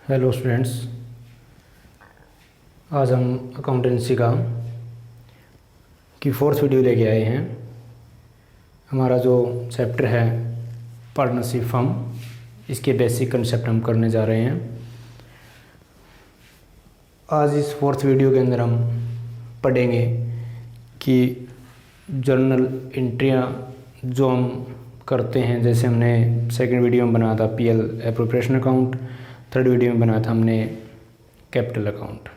Hello students, आज हम accountancy का की फोर्थ वीडियो लेके आए हैं। हमारा जो चैप्टर है पार्टनरशिप फर्म, इसके बेसिक कंसेप्ट हम करने जा रहे हैं। आज इस फोर्थ वीडियो के अंदर हम पढ़ेंगे कि जर्नल एंट्रियाँ जो हम करते हैं, जैसे हमने सेकंड वीडियो में बनाया था PL appropriation account, third video में बनाया था हमने कैपिटल अकाउंट।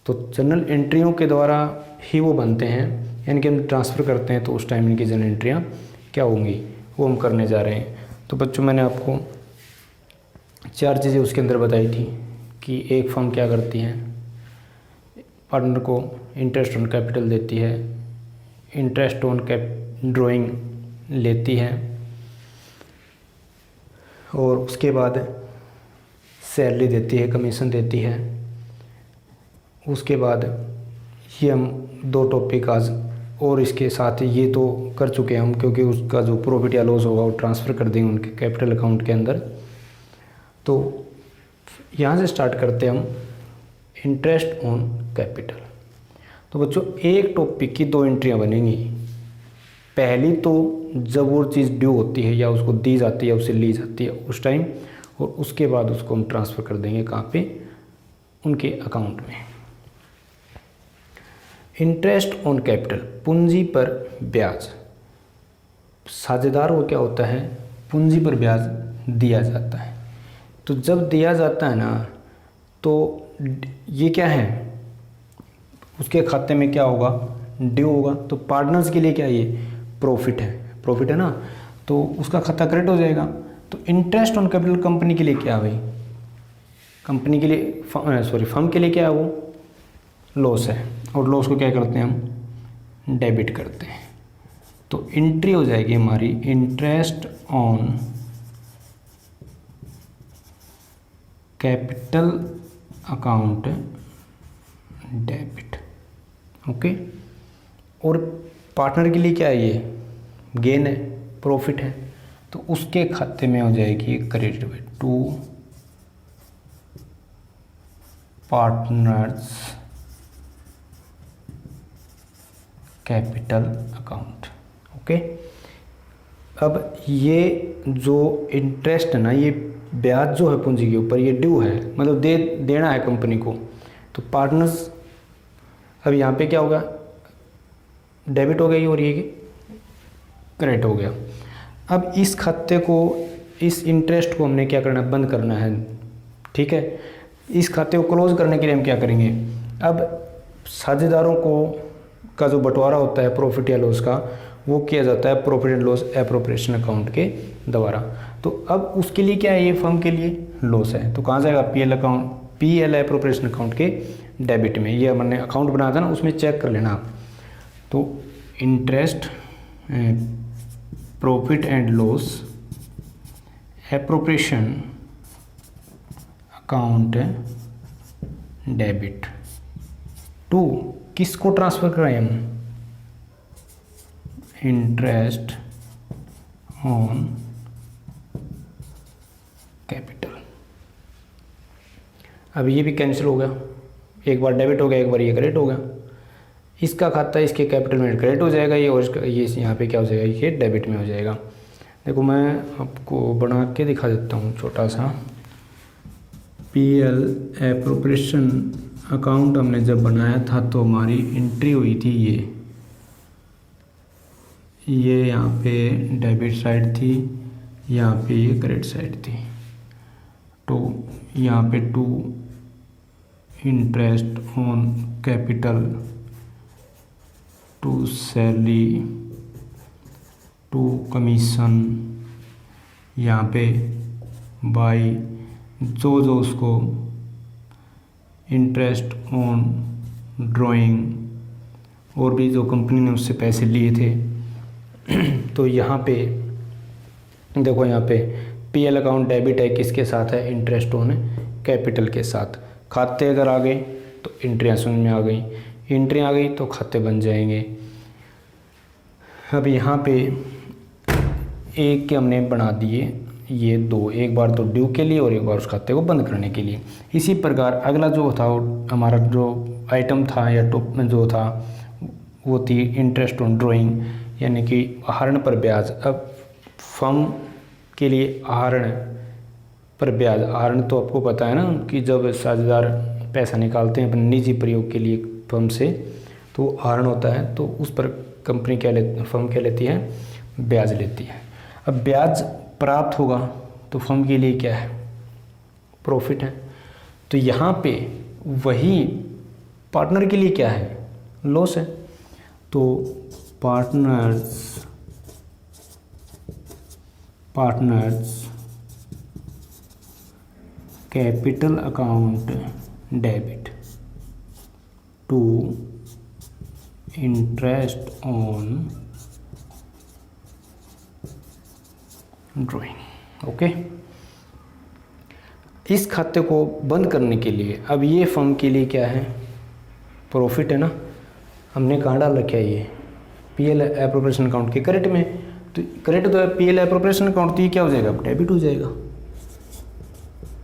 तो जर्नल एंट्रियों के द्वारा ही वो बनते हैं, यानी कि हम ट्रांसफ़र करते हैं तो उस टाइम इनकी जर्नल एंट्रियाँ क्या होंगी वो हम करने जा रहे हैं। तो बच्चों, मैंने आपको चार चीज़ें उसके अंदर बताई थी कि एक फर्म क्या करती है, पार्टनर को इंटरेस्ट ऑन कैपिटल देती है, इंटरेस्ट ऑन ड्राइंग लेती है, और उसके बाद सैलरी देती है, कमीशन देती है। उसके बाद ये हम दो टॉपिक आज और इसके साथ ये तो कर चुके हैं हम, क्योंकि उसका जो प्रॉफिट या लॉस होगा वो ट्रांसफ़र कर देंगे उनके कैपिटल अकाउंट के अंदर। तो यहाँ से स्टार्ट करते हैं हम इंटरेस्ट ऑन कैपिटल। तो बच्चों, एक टॉपिक की दो एंट्रियाँ बनेंगी। पहली तो जब वो चीज़ ड्यू होती है या उसको दी जाती है, उसे ली जाती है उस टाइम, और उसके बाद उसको हम ट्रांसफ़र कर देंगे कहाँ पे, उनके अकाउंट में। इंटरेस्ट ऑन कैपिटल, पूंजी पर ब्याज। साझेदार को क्या होता है, पूंजी पर ब्याज दिया जाता है। तो जब दिया जाता है ना, तो ये क्या है, उसके खाते में क्या होगा, ड्यू होगा। तो पार्टनर्स के लिए क्या ये प्रॉफिट है ना, तो उसका खाता क्रेडिट हो जाएगा। तो इंटरेस्ट ऑन कैपिटल कंपनी के लिए क्या है भाई, कंपनी के लिए फर्म के लिए क्या है, वो लॉस है, और लॉस को क्या करते हैं हम, डेबिट करते हैं। तो एंट्री हो जाएगी हमारी interest on capital account debit. Okay. और पार्टनर के लिए क्या है, ये गेन है, प्रॉफिट है, तो उसके खाते में हो जाएगी credit to partners capital account. Okay. अब ये जो इंटरेस्ट है ना, ये ब्याज जो है पूंजी के ऊपर, ये ड्यू है, मतलब देना है कंपनी को। तो पार्टनर्स, अब यहाँ पे क्या होगा, डेबिट हो गई और ये क्रेडिट हो गया। अब इस खाते को, इस इंटरेस्ट को हमने क्या करना है, बंद करना है। ठीक है। इस खाते को क्लोज करने के लिए हम क्या करेंगे, अब साझेदारों को का जो बंटवारा होता है प्रॉफिट या लॉस का, वो किया जाता है profit and loss appropriation account के द्वारा। तो अब उसके लिए क्या है, ये फर्म के लिए लॉस है, तो कहाँ जाएगा, पीएल एप्रोप्रिएशन अकाउंट के डेबिट में। ये हमने अकाउंट बनाया था ना, उसमें चेक कर लेना आप। तो interest profit and loss appropriation account debit to, किसको ट्रांसफ़र कराएं हम, इंटरेस्ट ऑन कैपिटल। अब ये भी कैंसिल हो गया, एक बार डेबिट हो गया, एक बार ये क्रेडिट हो गया। इसका खाता इसके कैपिटल में क्रेडिट हो जाएगा, ये, और इसका ये यहाँ पे क्या हो जाएगा, ये डेबिट में हो जाएगा। देखो, मैं आपको बना के दिखा देता हूँ छोटा सा। पीएल एप्रोप्रिएशन अकाउंट हमने जब बनाया था तो हमारी एंट्री हुई थी ये यहाँ पे डेबिट साइड थी, यहाँ पे ये क्रेडिट साइड थी। तो यहाँ पे to interest on capital, to salary, to commission, यहाँ पे बाई जो उसको इंटरेस्ट ऑन ड्राइंग, और भी जो कंपनी ने उससे पैसे लिए थे। तो यहाँ पे देखो, यहाँ पे पीएल अकाउंट डेबिट है, किसके साथ है, इंटरेस्ट ऑन कैपिटल के साथ। खाते अगर आ गए तो एंट्रियाँ समझ में आ गई, एंट्री आ गई तो खाते बन जाएंगे। अब यहाँ पे एक के हमने बना दिए, ये दो, एक बार तो ड्यू के लिए और एक बार उस खाते को बंद करने के लिए। इसी प्रकार अगला जो था हमारा जो आइटम था या टॉप में जो था वो थी इंटरेस्ट ऑन ड्राइंग, यानी कि आहरण पर ब्याज। अब फर्म के लिए आहरण पर ब्याज, आहरण तो आपको पता है ना कि जब साझेदार पैसा निकालते हैं अपने निजी प्रयोग के लिए फर्म से तो आहरण होता है, तो उस पर कंपनी फर्म क्या लेती है, ब्याज लेती है। अब ब्याज प्राप्त होगा तो फर्म के लिए क्या है, प्रॉफिट है। तो यहाँ पे वही पार्टनर के लिए क्या है, लॉस है। तो partners capital account debit to interest on drawing. Okay, इस खाते को बंद करने के लिए अब ये फर्म के लिए क्या है, प्रॉफिट है ना। हमने कहाँ डाल रखा है, ये पीएल एप्रोप्रिएशन अकाउंट के क्रेडिट में, तो क्रेडिट तो है पीएल एप्रोप्रिएशन अकाउंट, तो ये क्या हो जाएगा, अब डेबिट हो जाएगा।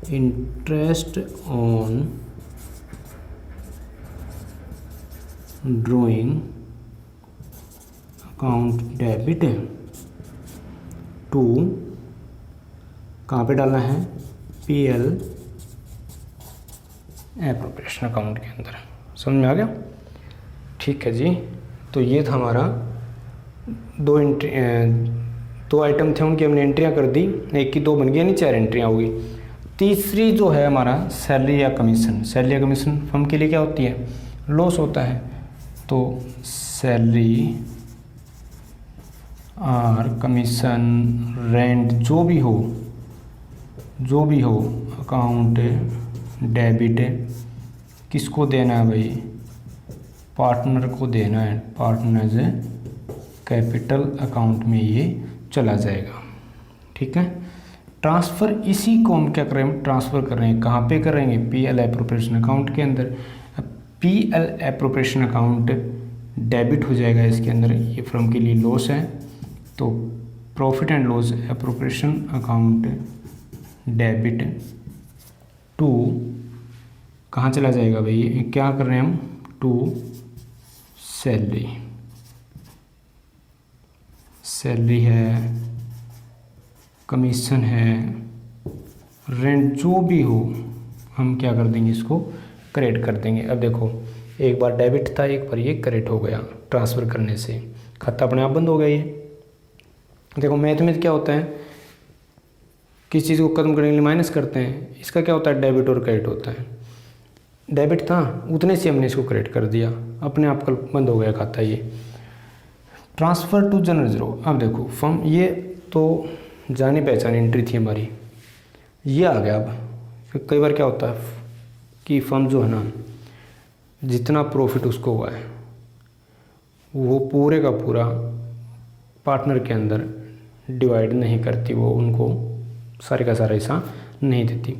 Interest on drawing account debit to, कहाँ पे डालना है, पीएल एप्रोप्रिएशन अकाउंट के अंदर। समझ में आ गया, ठीक है जी। तो ये था हमारा दो आइटम थे, उनकी हमने एंट्रियां कर दी, एक की दो बन गई यानी 4 एंट्रियां होगी। तीसरी जो है हमारा सैलरी या कमीशन। सैलरी या कमीशन फर्म के लिए क्या होती है, लॉस होता है। तो सैलरी और कमीशन, रेंट जो भी हो अकाउंट डेबिट किसको देना है भाई, पार्टनर को देना है। पार्टनर्स कैपिटल अकाउंट में ये चला जाएगा, ठीक है। ट्रांसफ़र इसी को हम क्या करेंगे, ट्रांसफ़र कर रहे हैं, कहाँ पे करेंगे, पीएल एप्रोप्रिएशन अकाउंट के अंदर। पीएल एप्रोप्रिएशन अकाउंट डेबिट हो जाएगा इसके अंदर, ये फर्म के लिए लॉस है, तो profit and loss appropriation account debit to, कहाँ चला जाएगा भाई, क्या कर रहे हैं हम, टू सैलरी है, कमीशन है, रेंट जो भी हो, हम क्या कर देंगे, इसको क्रेडिट कर देंगे। अब देखो, एक बार डेबिट था, एक बार ये क्रेडिट हो गया, ट्रांसफ़र करने से खाता अपने आप बंद हो गया। ये देखो मैथ में क्या होता है, किस चीज़ को खत्म करने के लिए माइनस करते हैं, इसका क्या होता है, डेबिट और क्रेडिट होता है। डेबिट था उतने से हमने इसको क्रेडिट कर दिया, अपने आप कल बंद हो गया खाता। ये ट्रांसफ़र टू जनरल ज़ीरो। अब देखो फर्म, ये तो जानी पहचानी एंट्री थी हमारी, ये आ गया। अब कई बार क्या होता है कि फर्म जो है ना, जितना प्रॉफिट उसको हुआ है वो पूरे का पूरा पार्टनर के अंदर डिवाइड नहीं करती, वो उनको सारे का सारा हिस्सा नहीं देती,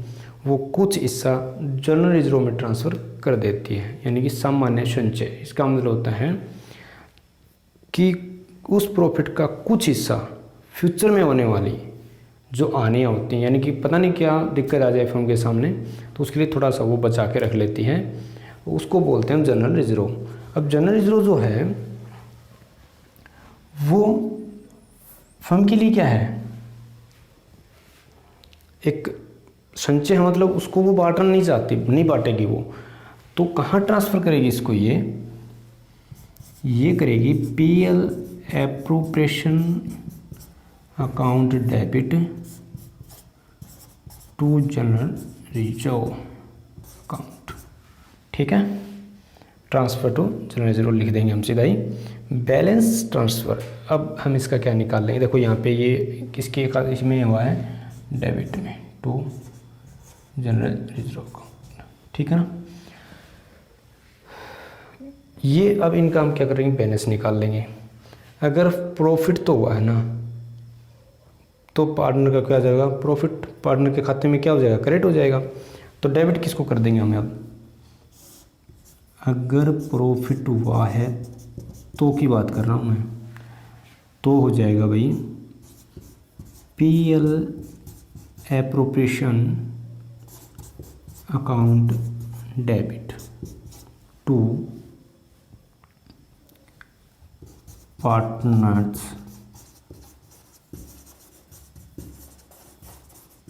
वो कुछ हिस्सा जनरल रिजर्व में ट्रांसफ़र कर देती है, यानी कि सामान्य संचय। इसका मतलब होता है कि उस प्रॉफिट का कुछ हिस्सा फ्यूचर में होने वाली जो आनियाँ होती हैं, यानी कि पता नहीं क्या दिक्कत आ जाए फर्म के सामने, तो उसके लिए थोड़ा सा वो बचा के रख लेती हैं, उसको बोलते हैं जनरल रिजर्व। अब जनरल रिजर्व जो है वो फर्म के लिए क्या है, एक संचय है, मतलब उसको वो बांटना नहीं चाहती, नहीं बांटेगी वो, तो कहाँ ट्रांसफ़र करेगी इसको, ये करेगी PL appropriation account debit to general reserve account, ठीक है। ट्रांसफ़र टू जनरल रिजर्व लिख देंगे हम सीधा ही। बैलेंस ट्रांसफ़र, अब हम इसका क्या निकाल लेंगे, देखो यहाँ पे ये किसके इसमें हुआ है, डेबिट में, टू जनरल रिजर्व अकाउंट, ठीक है ना। ये अब इनका हम क्या करेंगे, बैलेंस निकाल लेंगे। अगर प्रॉफिट तो हुआ है ना, तो पार्टनर का क्या हो जाएगा, प्रॉफिट पार्टनर के खाते में क्या हो जाएगा, क्रेडिट हो जाएगा। तो डेबिट किसको कर देंगे हमें, अब अगर प्रॉफिट हुआ है तो की बात कर रहा हूँ मैं, तो हो जाएगा भाई PL appropriation account debit to partners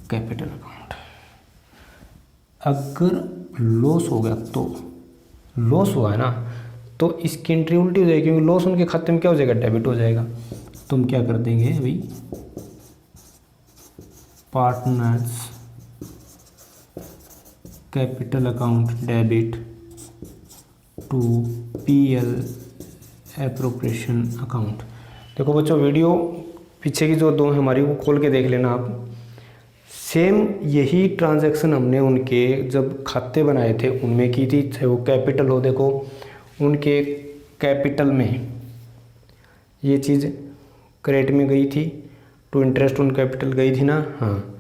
capital account. अगर लॉस हो गया तो, लॉस हुआ है ना, तो इसकी एंट्री उल्टी हो जाएगी, क्योंकि लॉस उनके खाते में क्या हो जाएगा, डेबिट हो जाएगा। तो हम क्या कर देंगे अभी, partners capital account debit to PL appropriation account. देखो बच्चों, वीडियो पीछे की जो दो है हमारी, वो खोल के देख लेना आप। सेम यही ट्रांजैक्शन हमने उनके जब खाते बनाए थे उनमें की थी, चाहे वो कैपिटल हो। देखो उनके कैपिटल में ये चीज़ क्रेडिट में गई थी, टू इंटरेस्ट ऑन कैपिटल गई थी ना। हाँ,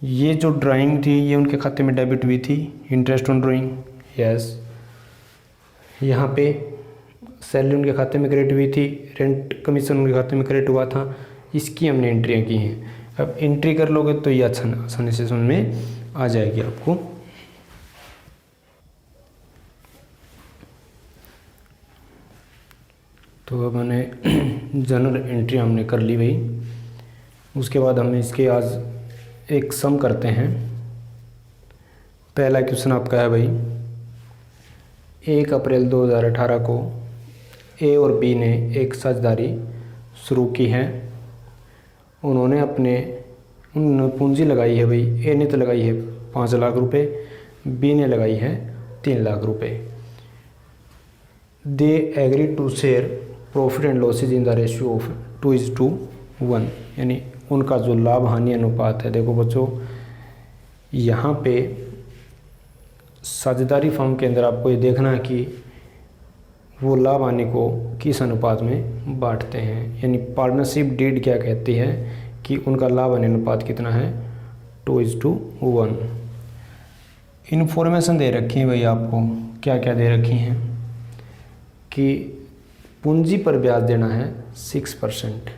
ये जो ड्राइंग थी ये उनके खाते में डेबिट हुई थी, इंटरेस्ट ऑन ड्राइंग। यस, यहाँ पे सैलरी उनके खाते में क्रेडिट हुई थी, रेंट कमीशन उनके खाते में क्रेडिट हुआ था, इसकी हमने एंट्रियाँ की हैं। अब एंट्री कर लोगे तो ये आसानी से समझ में आ जाएगी आपको। तो अब मैंने जनरल एंट्री हमने कर ली भाई। उसके बाद हम इसके आज एक सम करते हैं। पहला क्वेश्चन आपका है भाई, 1 अप्रैल 2018 को ए और बी ने एक साझेदारी शुरू की है। उन्होंने पूंजी लगाई है भाई, ए ने तो लगाई है 5 लाख रुपए, बी ने लगाई है 3 लाख रुपए। They agree to share profit and losses in the ratio of 2:1, यानी उनका जो लाभ हानि अनुपात है। देखो बच्चों, यहाँ पे साझेदारी फर्म के अंदर आपको ये देखना है कि वो लाभ हानि को किस अनुपात में बांटते हैं, यानी पार्टनरशिप डीड क्या कहती है कि उनका लाभ हानि अनुपात कितना है, 2:1। इन्फॉर्मेशन दे रखी है भाई आपको, क्या क्या दे रखी हैं कि पूंजी पर ब्याज देना है 6%।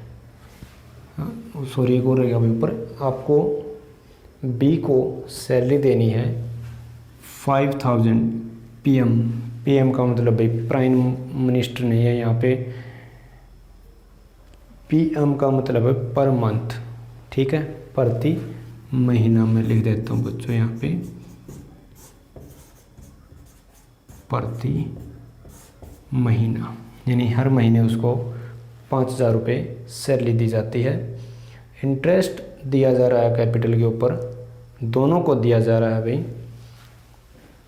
सॉरी, एक और रहेगा भाई ऊपर, आपको बी को सैलरी देनी है 5000 पीएम। पीएम का मतलब भाई प्राइम मिनिस्टर नहीं है यहाँ पे, पीएम का मतलब है पर मंथ, ठीक है, प्रति महीना। मैं लिख देता हूँ बच्चों यहाँ पे, प्रति महीना, यानी हर महीने उसको 5000 रुपये सैलरी दी जाती है। इंटरेस्ट दिया जा रहा है कैपिटल के ऊपर, दोनों को दिया जा रहा है भाई।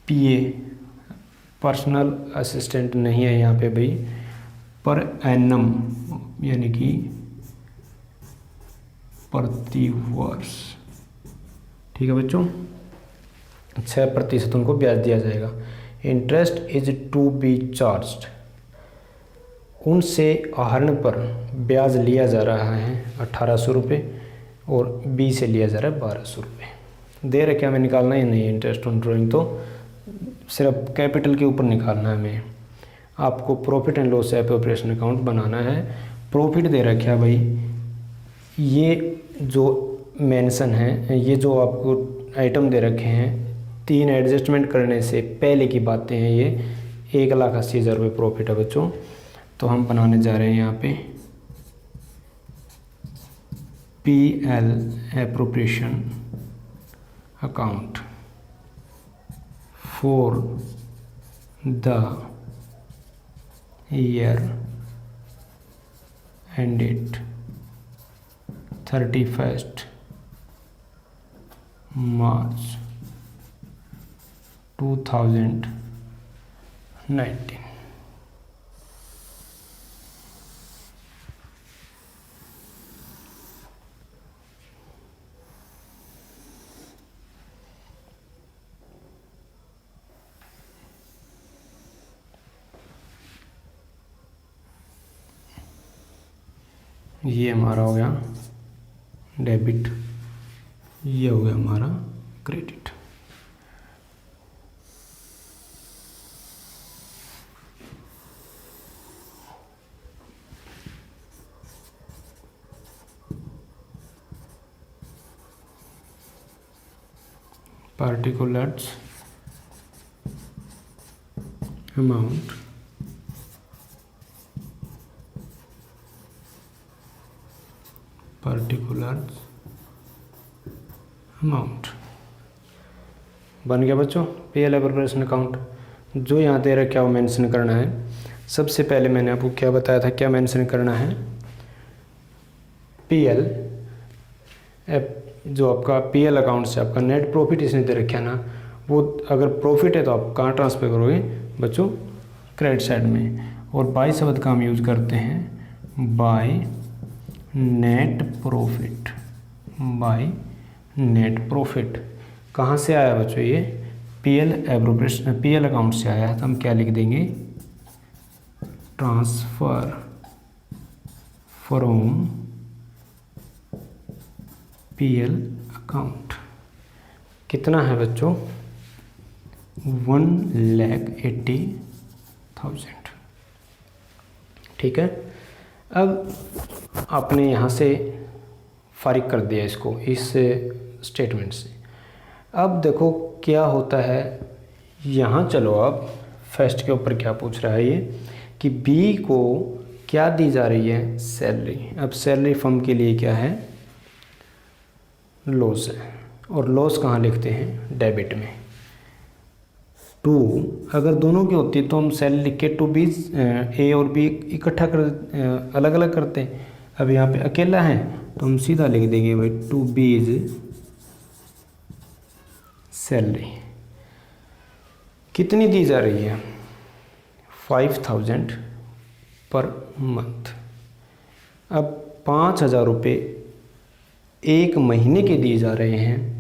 पीए पर्सनल असिस्टेंट नहीं है यहाँ पे भाई, पर एनम यानी कि प्रति वर्ष, ठीक है बच्चों, 6% उनको ब्याज दिया जाएगा। Interest is to be charged, उनसे आहरण पर ब्याज लिया जा रहा है 1800 रुपये और बी से लिया जा रहा है 1200 रुपये। दे रखे हमें निकालना ही नहीं इंटरेस्ट ऑन ड्राइंग, तो सिर्फ कैपिटल के ऊपर निकालना है हमें। आपको profit and loss appropriation account बनाना है। प्रॉफिट दे रखा है भाई, ये जो मेंशन है, ये जो आपको आइटम दे रखे हैं, 3 एडजस्टमेंट करने से पहले की बातें हैं, ये 1,80,000 रुपये प्रॉफिट है बच्चों। तो हम बनाने जा रहे हैं यहाँ पे PL appropriation account for the year ended 31 मार्च 2019। ये हमारा हो गया डेबिट, ये हो गया हमारा क्रेडिट। particulars amount बन गया बच्चों पीएल एप्रोप्रिएशन अकाउंट। जो यहाँ दे रखा है वो मेंशन करना है। सबसे पहले मैंने आपको क्या बताया था, क्या मेंशन करना है, पीएल जो आपका पीएल अकाउंट से आपका नेट प्रॉफिट इसने दे रखा है ना, वो अगर प्रॉफिट है तो आप कहाँ ट्रांसफ़र करोगे बच्चों, क्रेडिट साइड में। और बाय शब्द का हम यूज़ करते हैं by net profit, by net profit. कहाँ से आया बच्चों ये, पीएल एप्रोप्रिएशन पीएल अकाउंट से आया है, तो हम क्या लिख देंगे, ट्रांसफ़र फ्रॉम पीएल अकाउंट। कितना है बच्चों, 1,80,000। ठीक है। अब आपने यहाँ से फारिग कर दिया इसको, इस स्टेटमेंट से। अब देखो क्या होता है यहाँ, चलो अब फर्स्ट के ऊपर क्या पूछ रहा है ये कि बी को क्या दी जा रही है, सैलरी। अब सैलरी फर्म के लिए क्या है, लॉस है, और लॉस कहाँ लिखते हैं, डेबिट में। टू अगर दोनों की होती तो हम सैलरी लिख के टू बी ए और बी इकट्ठा कर अलग अलग करते हैं। अब यहाँ पे अकेला है तो हम सीधा लिख देंगे भाई टू बी इज सैलरी। कितनी दी जा रही है, 5,000 पर मंथ। अब 5,000 रुपये एक महीने के दिए जा रहे हैं,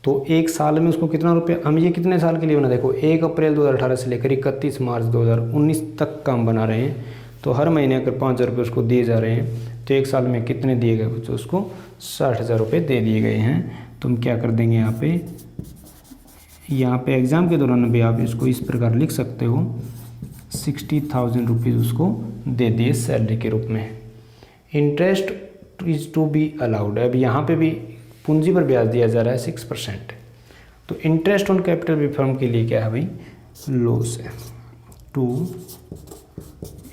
तो एक साल में उसको कितना रुपये, हम ये कितने साल के लिए बना, देखो 1 अप्रैल 2018 से लेकर 31 मार्च 2019 तक का हम बना रहे हैं। तो हर महीने अगर 5,000 रुपये उसको दिए जा रहे हैं तो एक साल में कितने दिए गए बच्चों, उसको 60,000 रुपये दे दिए गए हैं। तो हम क्या कर देंगे यहाँ पे एग्ज़ाम के दौरान भी आप इसको इस प्रकार लिख सकते हो, 60,000 रुपीज़ उसको दे दिए सैलरी के रूप में। Interest is to be allowed. अब यहाँ पे भी पूंजी पर ब्याज दिया जा रहा है 6%। तो इंटरेस्ट ऑन कैपिटल भी फर्म के लिए क्या है भाई, लॉस है। टू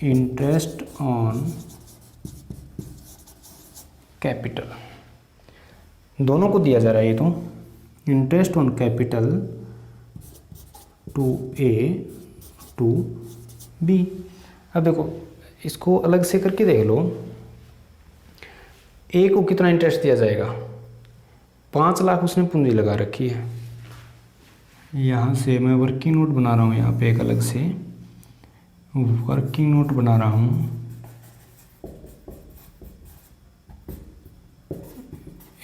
इंटरेस्ट ऑन कैपिटल, दोनों को दिया जा रहा है ये, तो interest on capital to A to B. अब देखो इसको अलग से करके देख लो, ए को कितना इंटरेस्ट दिया जाएगा, 5 लाख उसने पूंजी लगा रखी है। यहाँ से मैं वर्किंग नोट बना रहा हूँ, यहाँ पे एक अलग से वर्किंग नोट बना रहा हूँ,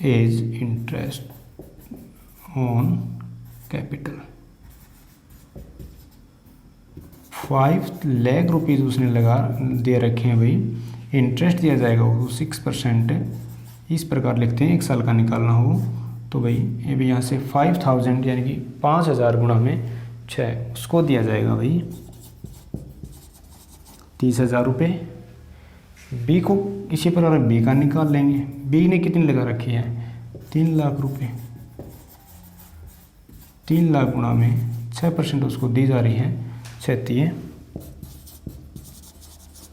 as interest on capital. 5 lakh rupees उसने लगा दे रखे हैं भाई, इंटरेस्ट दिया जाएगा वो 6%। इस प्रकार लिखते हैं, एक साल का निकालना हो तो भाई ये भी यहाँ से 5,000 यानी कि 5,000 गुणा में 6 उसको दिया जाएगा भाई 30,000 रुपये। बी को इसी प्रकार बी का निकाल लेंगे। बी ने कितनी लगा रखी है, 3 लाख रुपये। 3 लाख गुणा में 6% उसको दी जा रही है, 6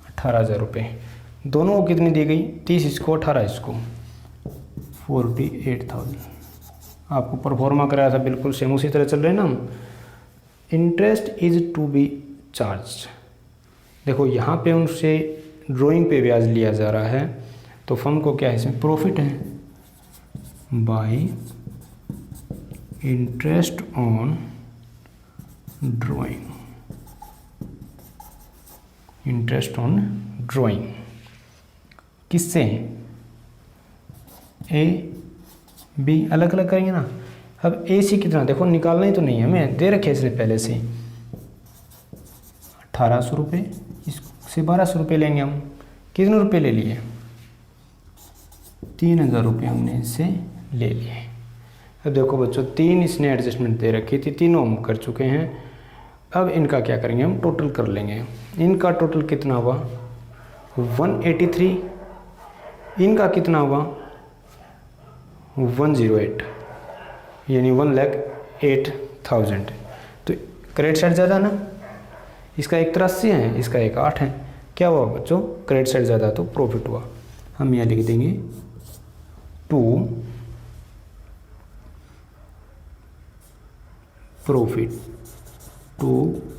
18,000 रुपये। दोनों को कितनी दी गई, 30 इसको 18 इसको, 48,000। आपको परफॉर्मा कराया था बिल्कुल सेम उसी तरह चल रहे हैं ना हम। Interest is to be charge. देखो यहाँ पे उनसे ड्राइंग पे ब्याज लिया जा रहा है, तो फर्म को क्या है इसमें प्रॉफिट है, bye interest on drawing, interest on drawing. किससे, ए बी अलग अलग करेंगे ना। अब ए सी कितना, देखो निकालना ही तो नहीं है, हमें दे रखे इसने पहले से 1,800 रुपये, इससे 1,200 रुपये लेंगे हम। कितने रुपये ले लिए, 3,000 रुपये हमने इससे ले लिए। अब देखो बच्चों 3 इसने एडजस्टमेंट दे रखी थी, तीनों हम कर चुके हैं। अब इनका क्या करेंगे, हम टोटल कर लेंगे। इनका टोटल कितना हुआ 183, इनका कितना हुआ 108, यानी 1,08,000 8,000। तो क्रेडिट साइड ज़्यादा ना, इसका एक 83 है, इसका एक 8 है। क्या हुआ बच्चों, क्रेडिट साइड ज़्यादा तो प्रॉफिट हुआ। हम यहाँ लिख देंगे टू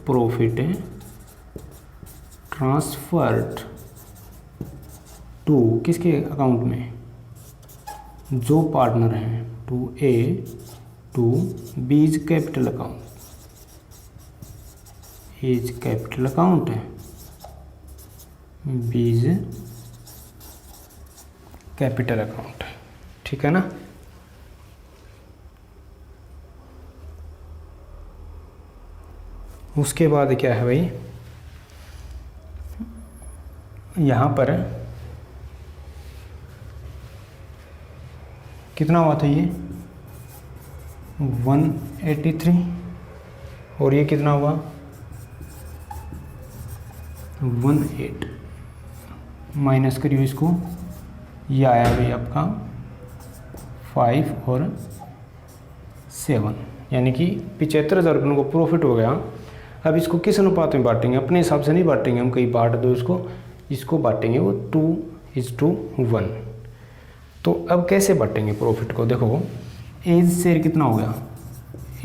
प्रॉफिट ट्रांसफर्ड टू किसके अकाउंट में, जो पार्टनर हैं, to B is capital account, is capital account है, बी इज कैपिटल अकाउंट, ठीक है ना। उसके बाद क्या है भाई, यहाँ पर कितना हुआ था, ये 183 और ये कितना हुआ 18, माइनस करियो इसको, ये आया भाई आपका 5 और 7, यानी कि 75,000 रुपये को प्रॉफिट हो गया। अब इसको किस अनुपात में बांटेंगे, अपने हिसाब से नहीं बांटेंगे हम, कहीं बांट दो इसको बांटेंगे वो 2:1। तो अब कैसे बांटेंगे प्रॉफिट को, देखो एज शेयर कितना हो गया,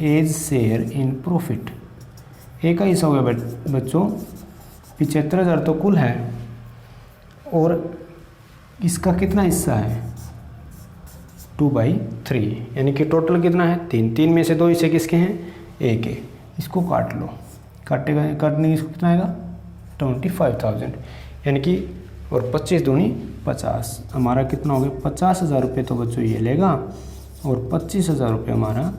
एज शेयर इन प्रॉफिट एक का हिस्सा हो गया बच्चों 75,000 तो कुल है, और इसका कितना हिस्सा है 2/3, यानी कि टोटल कितना है 3 में से 2 हिस्से किसके हैं, एक है। इसको काट लो, काटने इसको कितना आएगा 25,000, यानी कि और 25 दूनी 50, हमारा कितना हो गया 50,000 रुपये तो बच्चों ये लेगा, और 25,000 रुपये हमारा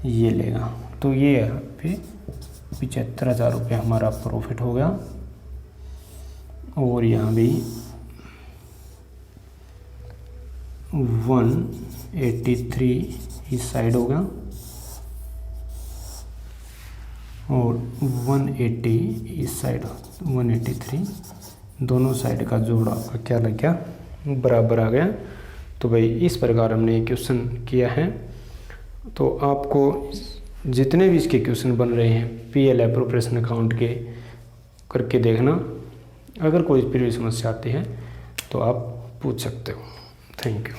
ये लेगा। तो ये यहाँ पे 75,000 रुपये हमारा प्रॉफिट हो गया, और यहाँ भी 183 इस साइड होगा, और 180 इस साइड, 183 दोनों साइड का जोड़ आपका क्या लग गया, बराबर आ गया। तो भाई इस प्रकार हमने ये क्वेश्चन किया है। तो आपको जितने भी इसके क्वेश्चन बन रहे हैं पीएल एप्रोप्रिएशन अकाउंट के करके देखना, अगर कोई फिर भी समस्या आती है तो आप पूछ सकते हो। Thank you.